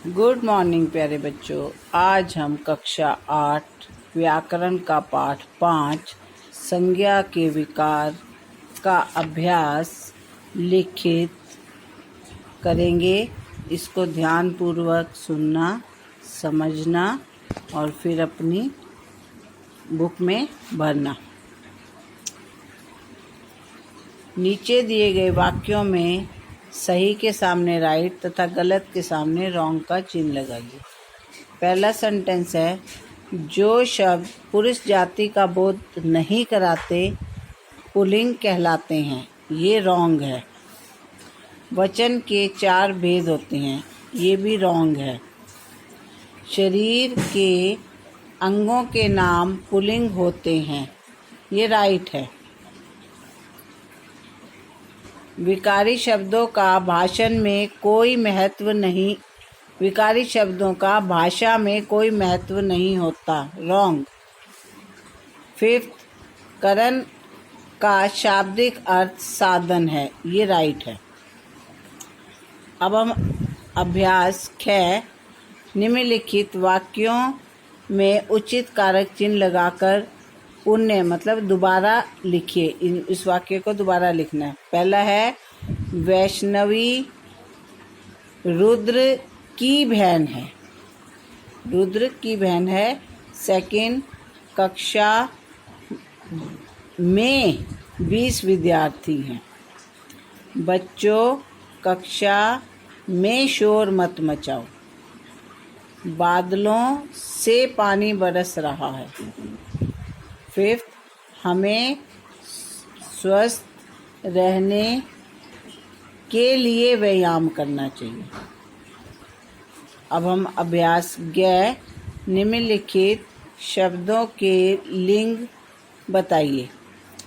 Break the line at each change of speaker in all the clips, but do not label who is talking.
Good morning प्यारे बच्चों। आज हम कक्षा 8 व्याकरण का पाठ 5 संज्ञा के विकार का अभ्यास लिखित करेंगे। इसको ध्यानपूर्वक सुनना, समझना और फिर अपनी बुक में भरना। नीचे दिए गए वाक्यों में सही के सामने राइट तथा गलत के सामने रॉन्ग का चिन्ह लगाइए। पहला सेंटेंस है, जो शब्द पुरुष जाति का बोध नहीं कराते पुल्लिंग कहलाते हैं। ये रॉन्ग है। वचन के 4 भेद होते हैं। ये भी रॉन्ग है। शरीर के अंगों के नाम पुल्लिंग होते हैं। ये राइट है। विकारी शब्दों का भाषा में कोई महत्व नहीं होता। रॉन्ग। 5th, करण का शाब्दिक अर्थ साधन है। ये राइट है। अब हम अभ्यास 6 निम्नलिखित वाक्यों में उचित कारक चिन्ह लगाकर पुण्य मतलब दोबारा लिखिए। इस वाक्य को दोबारा लिखना है। पहला है, वैष्णवी रुद्र की बहन है। रुद्र की बहन है। सेकंड, कक्षा में 20 विद्यार्थी हैं। बच्चों, कक्षा में शोर मत मचाओ। बादलों से पानी बरस रहा है। 5th, हमें स्वस्थ रहने के लिए व्यायाम करना चाहिए। अब हम अभ्यास 11 निम्नलिखित शब्दों के लिंग बताइए।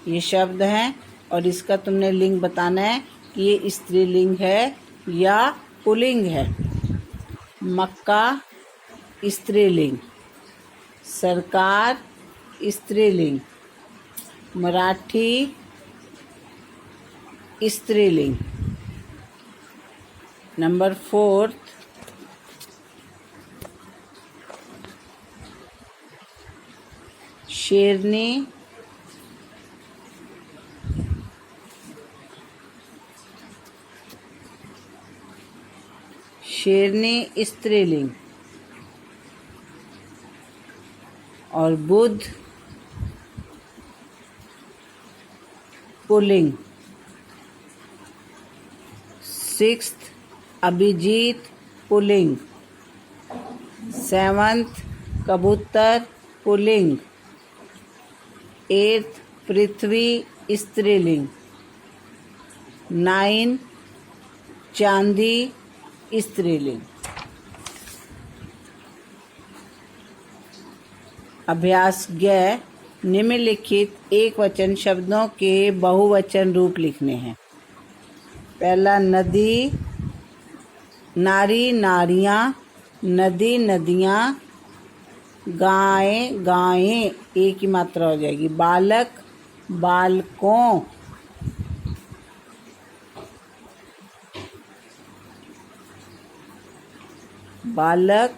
ये शब्द हैं और इसका तुमने लिंग बताना है कि ये स्त्रीलिंग है या पुल्लिंग है। मक्का स्त्रीलिंग, सरकार स्त्रीलिंग, मराठी स्त्रीलिंग। नंबर 4, शेरनी स्त्रीलिंग और Buddha pulling. 6th, Abhijit pulling. 7th, कबूतर पुल्लिंग। 8th, पृथ्वी स्त्रीलिंग। 9, चांदी स्त्रीलिंग। अभ्यास 11 निम्नलिखित एक वचन शब्दों के बहुवचन रूप लिखने हैं। पहला, नदी नारी नारियां, नदी नदियां, गाय गायें, एक ही मात्रा हो जाएगी। बालक बालकों, बालक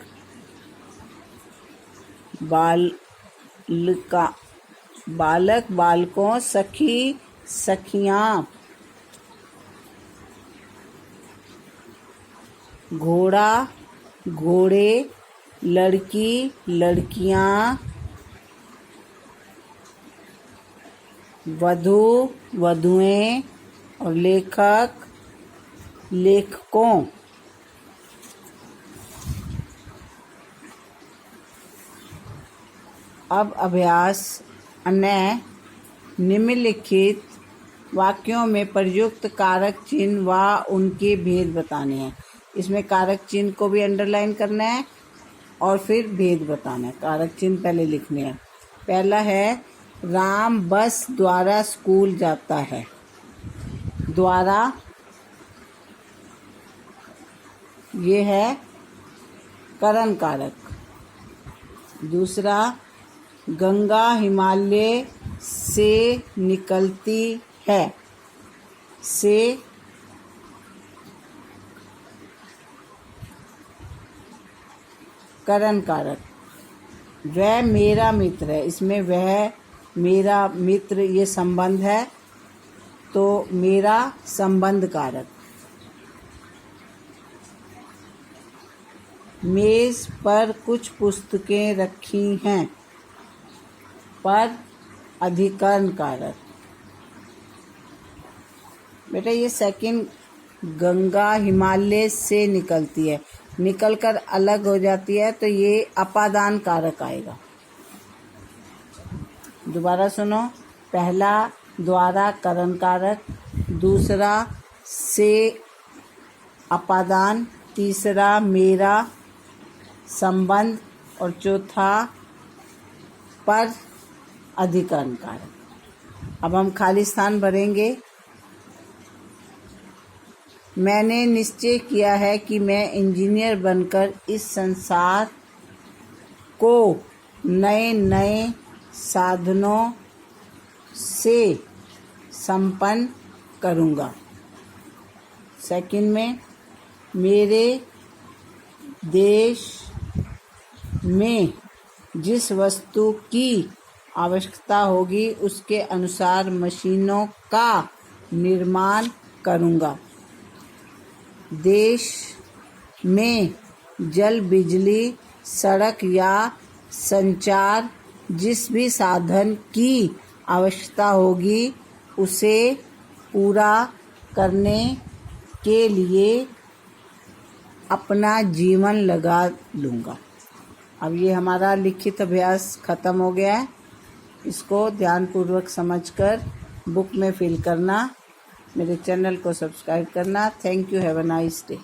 बालक बालकों, सखी सखियां, घोड़ा घोड़े, लड़की लड़कियां, वधू वधुएं और लेखक लेखकों। अब अभ्यास 9 निम्नलिखित वाक्यों में प्रयुक्त कारक चिन्ह व उनके भेद बताने हैं। इसमें कारक चिन्ह को भी अंडरलाइन करना है और फिर भेद बताना है। कारक चिन्ह पहले लिखने हैं। पहला है, राम बस द्वारा स्कूल जाता है। द्वारा ये है करण कारक। दूसरा, गंगा हिमालय से निकलती है। से करण कारक, वह मेरा मित्र है, इसमें वह मेरा मित्र ये संबंध है तो मेरा संबंध कारक। मेज पर कुछ पुस्तकें रखी हैं, पर अधिकरण कारक। बेटा ये सेकंड, गंगा हिमालय से निकलती है, निकलकर अलग हो जाती है तो ये अपादान कारक आएगा। दोबारा सुनो, पहला द्वारा करण कारक, दूसरा से अपादान, तीसरा मेरा संबंध और चौथा पर अधिकरण कारक। अब हम खाली स्थान भरेंगे। मैंने निश्चय किया है कि मैं इंजीनियर बनकर इस संसार को नए नए साधनों से संपन्न करूँगा। सेकंड में, मेरे देश में जिस वस्तु की आवश्यकता होगी उसके अनुसार मशीनों का निर्माण करूँगा। देश में जल, बिजली, सड़क या संचार जिस भी साधन की आवश्यकता होगी उसे पूरा करने के लिए अपना जीवन लगा लूँगा। अब ये हमारा लिखित अभ्यास ख़त्म हो गया है। इसको ध्यानपूर्वक समझकर बुक में फिल करना, मेरे चैनल को सब्सक्राइब करना। Thank you, have a nice day.